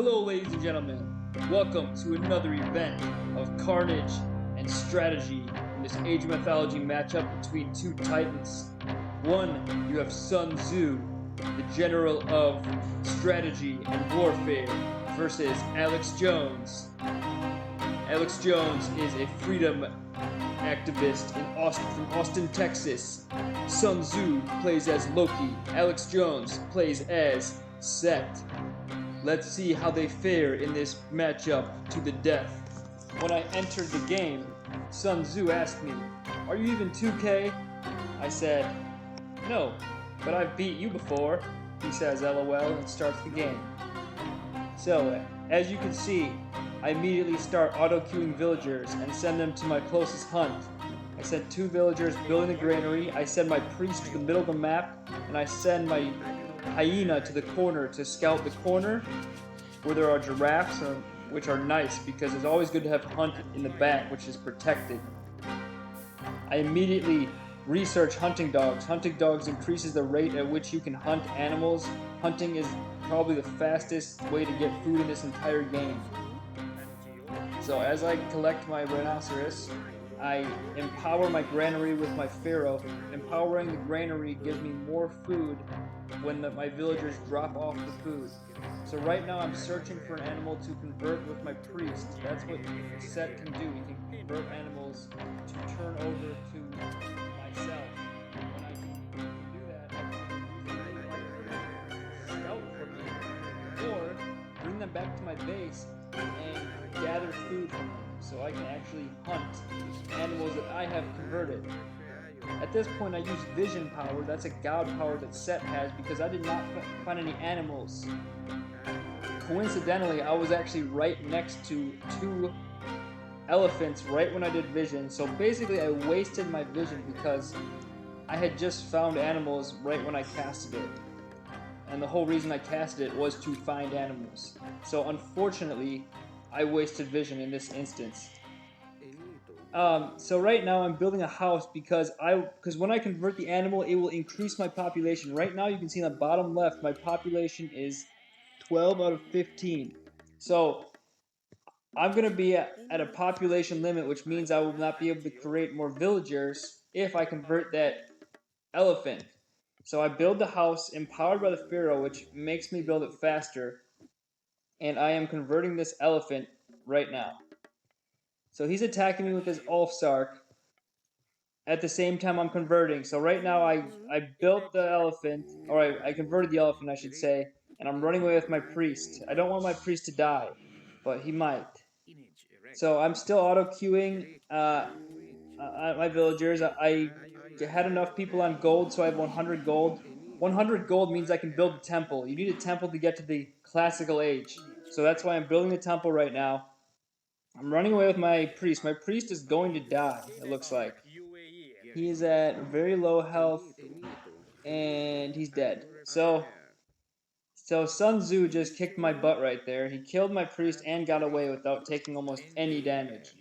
Hello, ladies and gentlemen. Welcome to another event of carnage and strategy in this Age of Mythology matchup between two titans. One, you have Sun Tzu, the general of strategy and warfare, versus Alex Jones. Alex Jones is a freedom activist from Austin, Texas. Sun Tzu plays as Loki. Alex Jones plays as Set. Let's see how they fare in this matchup to the death. When I entered the game, Sun Tzu asked me, "Are you even 2K?" I said, "No, but I've beat you before." He says, "LOL," and starts the game. So, as you can see, I immediately start auto-queuing villagers and send them to my closest hunt. I send 2 villagers building the granary, I send my priest to the middle of the map, and I send my hyena to the corner to scout the corner where there are giraffes, which are nice because it's always good to have hunt in the back, which is protected. I immediately research hunting dogs. Hunting dogs increases the rate at which you can hunt animals. Hunting is probably the fastest way to get food in this entire game. So as I collect my rhinoceros, I empower my granary with my pharaoh. Empowering the granary gives me more food when my villagers drop off the food. So right now I'm searching for an animal to convert with my priest. That's what Set can do. He can convert animals to turn over to myself. When I do that, I can scout for me, or bring them back to my base and gather food from them, so I can actually hunt animals that I have converted. At this point, I use vision power. That's a god power that Set has because I did not find any animals. Coincidentally, I was actually right next to 2 elephants right when I did vision. So basically, I wasted my vision because I had just found animals right when I casted it. And the whole reason I casted it was to find animals. So unfortunately, I wasted vision in this instance. So right now I'm building a house because when I convert the animal, it will increase my population. Right now you can see on the bottom left, my population is 12 out of 15. So I'm going to be at a population limit, which means I will not be able to create more villagers if I convert that elephant. So I build the house empowered by the pharaoh, which makes me build it faster. And I am converting this elephant right now. So he's attacking me with his Ulfsark. At the same time I'm converting. So right now I built the elephant, or I converted the elephant, I should say, and I'm running away with my priest. I don't want my priest to die, but he might. So I'm still auto-queuing my villagers. I had enough people on gold, so I have 100 gold. 100 gold means I can build a temple. You need a temple to get to the classical age. So that's why I'm building the temple right now. I'm running away with my priest. My priest is going to die, it looks like. He is at very low health, and he's dead. So Sun Tzu just kicked my butt right there. He killed my priest and got away without taking almost any damage.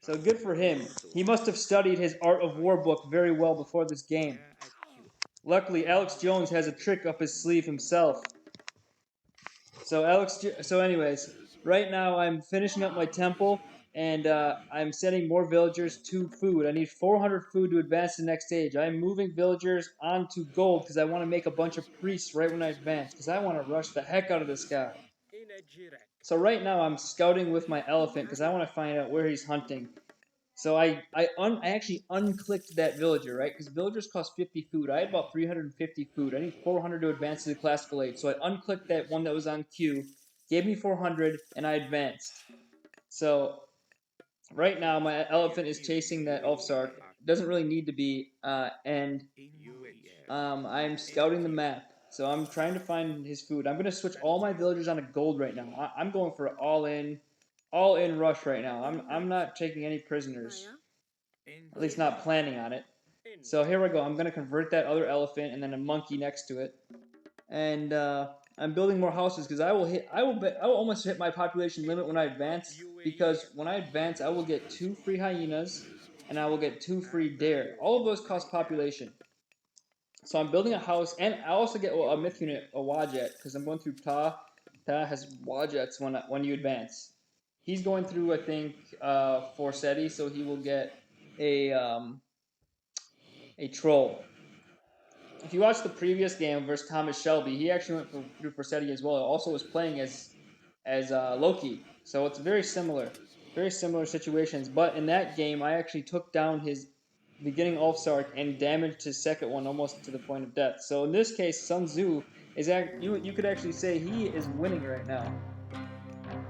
So good for him. He must have studied his Art of War book very well before this game. Luckily, Alex Jones has a trick up his sleeve himself. So anyways, right now I'm finishing up my temple, and I'm sending more villagers to food. I need 400 food to advance to the next stage. I'm moving villagers onto gold because I want to make a bunch of priests right when I advance, because I want to rush the heck out of this guy. So right now I'm scouting with my elephant because I want to find out where he's hunting. So I actually unclicked that villager, right? Because villagers cost 50 food. I had about 350 food. I need 400 to advance to the classical age. So I unclicked that one that was on queue, gave me 400, and I advanced. So right now my elephant is chasing that Ulfsark. Doesn't really need to be, and I'm scouting the map. So I'm trying to find his food. I'm gonna switch all my villagers onto gold right now. I'm going for all in rush right now. I'm not taking any prisoners. At least not planning on it. So here we go. I'm gonna convert that other elephant and then a monkey next to it, and I'm building more houses because I will almost hit my population limit when I advance. Because when I advance, I will get 2 free hyenas, and I will get 2 free dare. All of those cost population. So I'm building a house, and I also get a myth unit, a Wajet, because I'm going through That has Wajets when you advance. He's going through, I think, Forseti, so he will get a um, a troll. If you watch the previous game versus Thomas Shelby, he actually went through Forseti as well. Also was playing as Loki, so it's very similar situations. But in that game, I actually took down his beginning Ulfsark and damaged his second one almost to the point of death. So in this case, Sun Tzu you could actually say he is winning right now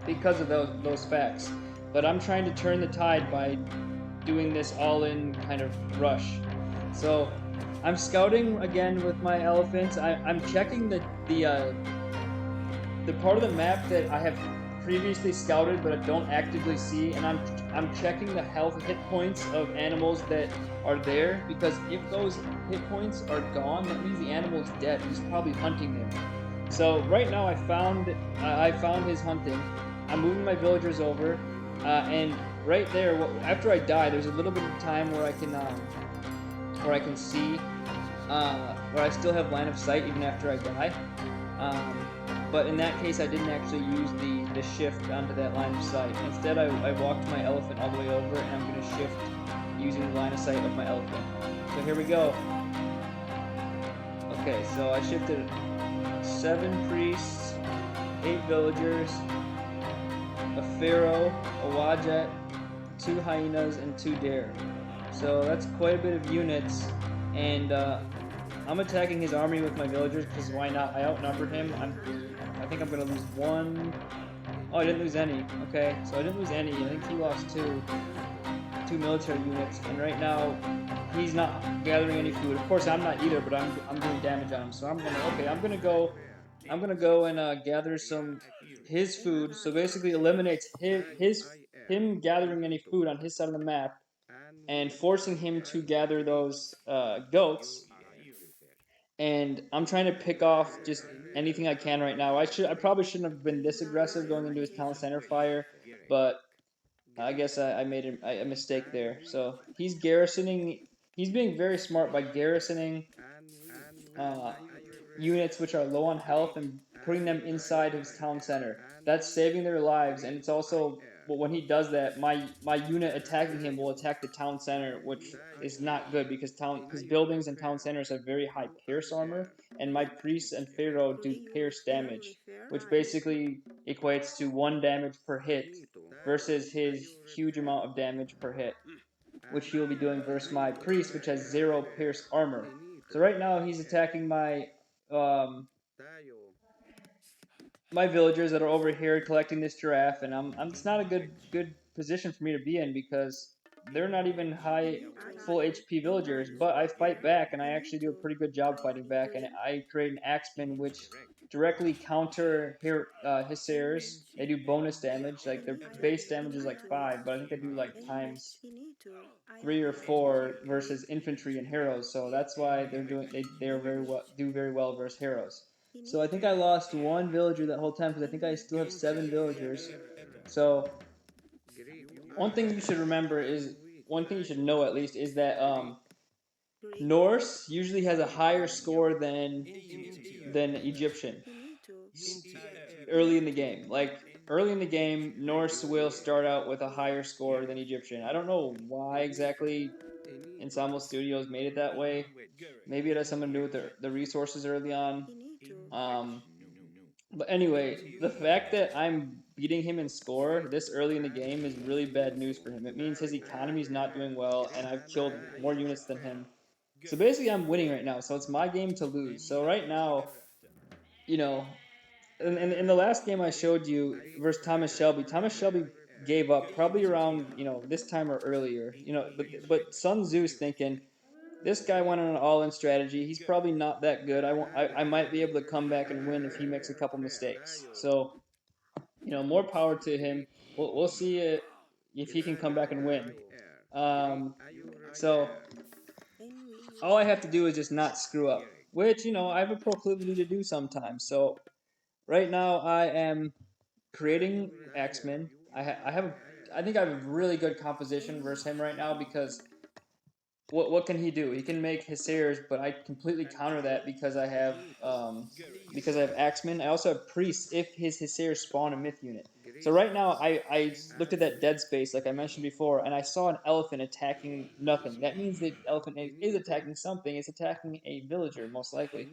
because of those facts. But I'm trying to turn the tide by doing this all-in kind of rush. So I'm scouting again with my elephants. I'm checking the part of the map that I have previously scouted but I don't actively see, and I'm checking the health hit points of animals that are there, because if those hit points are gone, that means the animal is dead. He's probably hunting them. So right now I found his hunting. I'm moving my villagers over, and right there, after I die, there's a little bit of time where I can see, where I still have line of sight even after I die. Um, but in that case, I didn't actually use the shift onto that line of sight. Instead, I walked my elephant all the way over, and I'm going to shift using the line of sight of my elephant. So here we go. Okay, so I shifted 7 priests, 8 villagers, a pharaoh, a wajet, 2 hyenas, and 2 dare. So that's quite a bit of units, and I'm attacking his army with my villagers because why not? I outnumbered him. I think I'm gonna lose one. Oh, I didn't lose any. Okay, so I didn't lose any. I think he lost two military units, and right now he's not gathering any food. Of course, I'm not either, but I'm doing damage on him. So I'm gonna go and gather some his food. So basically, eliminates him gathering any food on his side of the map and forcing him to gather those goats. And I'm trying to pick off just anything I can right now. I probably shouldn't have been this aggressive going into his town center fire, but I guess I made a mistake there. So he's garrisoning. He's being very smart by garrisoning uh, units which are low on health and putting them inside his town center. That's saving their lives, and it's also, well, when he does that, my unit attacking him will attack the town center, which is not good because his buildings and town centers have very high pierce armor, and my priests and pharaoh do pierce damage, which basically equates to 1 damage per hit versus his huge amount of damage per hit, which he'll be doing versus my priest, which has 0 pierce armor. So right now he's attacking um, my villagers that are over here collecting this giraffe, and it's not a good position for me to be in because they're not even high full HP villagers, but I fight back and I actually do a pretty good job fighting back, and I create an axeman which directly counter Hissers. They do bonus damage, like their base damage is like 5, but I think they do like times 3 or 4 versus infantry and heroes. So that's why they're very well do very well versus heroes. So I think I lost 1 villager that whole time because I think I still have 7 villagers. So one thing you should remember is one thing you should know at least is that Norse usually has a higher score than Egyptian early in the game. Like early in the game, Norse will start out with a higher score than Egyptian. I don't know why exactly Ensemble Studios made it that way. Maybe it has something to do with the resources early on. Um, but anyway, the fact that I'm beating him in score this early in the game is really bad news for him. It means his economy is not doing well, and I've killed more units than him. So basically, I'm winning right now. So it's my game to lose. So right now, you know, in the last game I showed you versus Thomas Shelby gave up probably around this time or earlier. But Sun Tzu's thinking this guy went on an all-in strategy. He's probably not that good. I might be able to come back and win if he makes a couple mistakes. So more power to him. We'll see if he can come back and win. Um, so all I have to do is just not screw up, which I have a proclivity to do sometimes. So right now I am creating X-Men. I think I have a really good composition versus him right now because what can he do? He can make Hysairs, but I completely counter that because I have Axemen. I also have Priests if his Hysairs spawn a myth unit. So right now I looked at that dead space like I mentioned before, and I saw an elephant attacking nothing. That means the elephant is attacking something. It's attacking a villager most likely.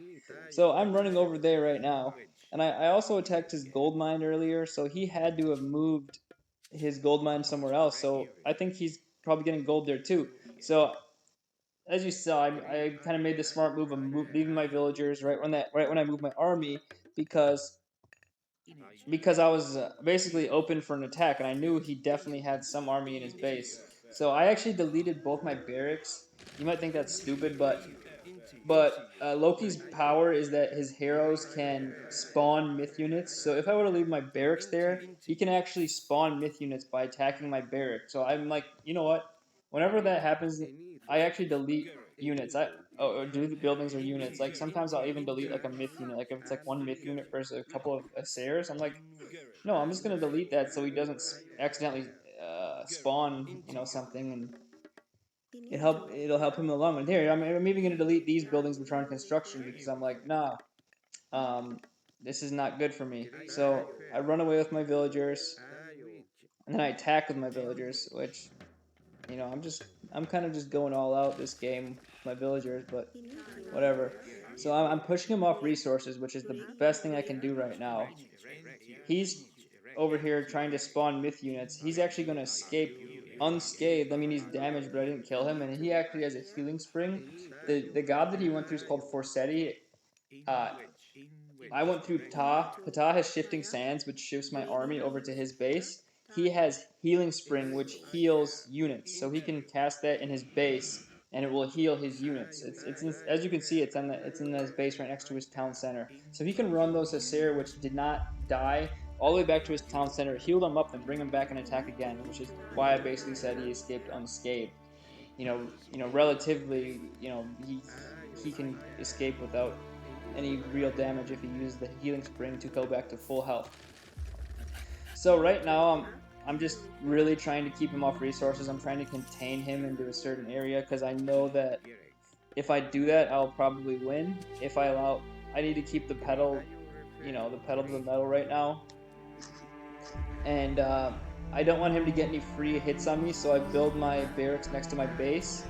So I'm running over there right now, and I also attacked his gold mine earlier. So he had to have moved his gold mine somewhere else. So I think he's probably getting gold there too. So as you saw, I kind of made the smart move of leaving my villagers right when I moved my army because I was basically open for an attack, and I knew he definitely had some army in his base. So I actually deleted both my barracks. You might think that's stupid, but Loki's power is that his heroes can spawn myth units. So if I were to leave my barracks there, he can actually spawn myth units by attacking my barrack. So I'm like, you know what? Whenever that happens, I actually delete units. Or do the buildings or units. Like sometimes I'll even delete like a myth unit. Like if it's like one myth unit versus a couple of Assayers, I'm like, no, I'm just gonna delete that so he doesn't accidentally spawn, something, and it'll help him in the long run. Here, I'm even gonna delete these buildings which are on construction because I'm like, nah, um, this is not good for me. So I run away with my villagers, and then I attack with my villagers, which I'm kind of just going all out this game with my villagers, but whatever. So I'm pushing him off resources, which is the best thing I can do right now. He's over here trying to spawn myth units. He's actually going to escape unscathed. I mean, he's damaged, but I didn't kill him, and he actually has a healing spring. The god that he went through is called Forseti. Uh, I went through Ptah. Ptah has shifting sands, which shifts my army over to his base. He has healing spring, which heals units, so he can cast that in his base, and it will heal his units. As you can see, it's in his base right next to his town center. So he can run those Asair, which did not die, all the way back to his town center, heal them up, then bring them back and attack again, which is why I basically said he escaped unscathed. Relatively, he can escape without any real damage if he uses the healing spring to go back to full health. So right now I'm just really trying to keep him off resources. I'm trying to contain him into a certain area because I know that if I do that, I'll probably win. I need to keep the pedal, the pedal to the metal right now. And I don't want him to get any free hits on me, so I build my barracks next to my base.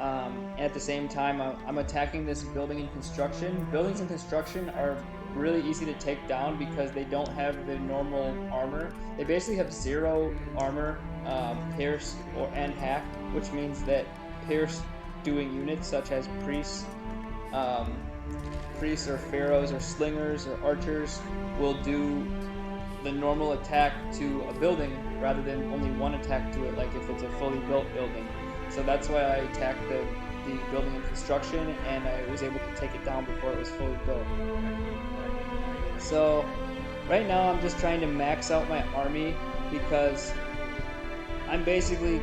And at the same time, I'm attacking this building in construction. Buildings in construction are really easy to take down because they don't have the normal armor. They basically have 0 armor, pierce, and hack, which means that pierce doing units such as priests or pharaohs or slingers or archers will do the normal attack to a building rather than only one attack to it, like if it's a fully built building. So that's why I attacked the building in construction, and I was able to take it down before it was fully built. So right now I'm just trying to max out my army because I'm basically,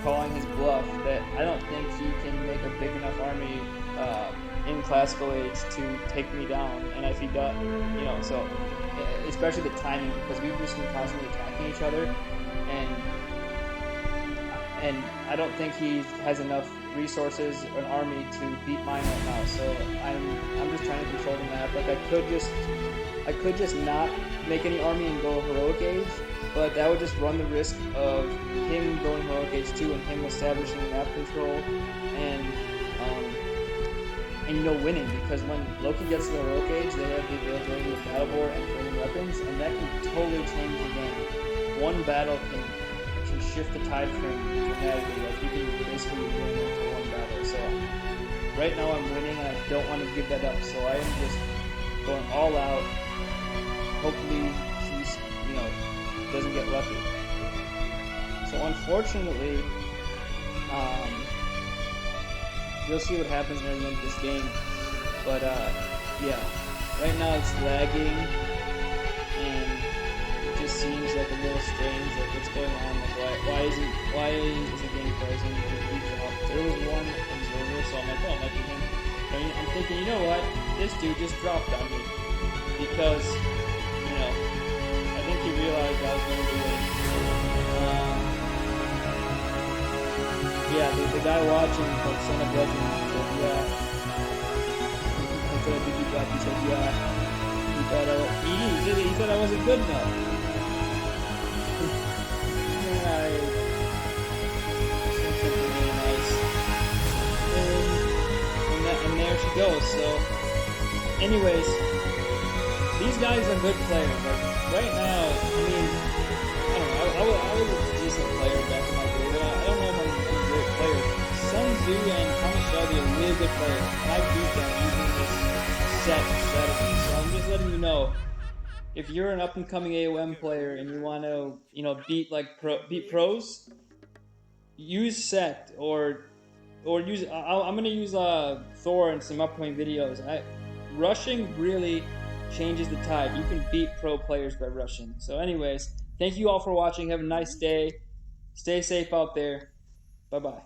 calling his bluff that I don't think he can make a big enough army in classical age to take me down. And if he does, so especially the timing, because we've just been constantly attacking each other, and I don't think he has enough resources or an army to beat mine right now. So I'm just trying to control the map. Like I could just not make any army and go heroic age, but that would just run the risk of him going heroic age 2 and him establishing map control and winning, because when Loki gets to the heroic age, they have the availability of battle board and flaming weapons, and that can totally change the game. One battle can shift the tide for him dramatically. Like you can basically win after one battle. So right now I'm winning, and I don't want to give that up. So I am just going all out. Hopefully he's doesn't get lucky. So unfortunately, you'll see what happens near the end of this game. But yeah, right now it's lagging, and it just seems like a little strange. Like what's going on? Like why is the game frozen? There was one observer, so I'm like, oh, it might be him. And I'm thinking, you know what? This dude just dropped on me because I think he realized I was going to do it. yeah, the guy watching, like Son of Legend, said, yeah. Instead of Biggie Black, he said, yeah. He thought I wasn't good enough. And I said something really nice. And there she goes. So, anyways, these guys are good players. Like, right now, I mean, I don't know, I was a decent player back in my day, but I don't know if I'm a great player. Sun Tzu and Thomas Shelby are really good players, and I beat them using this set strategy. So I'm just letting you know, if you're an up and coming AOM player and you want to, beat beat pros, use set or use. I'm gonna use Thor in some upcoming videos. Rushing really changes the tide. You can beat pro players by rushing. So, anyways, thank you all for watching. Have a nice day. Stay safe out there. Bye bye.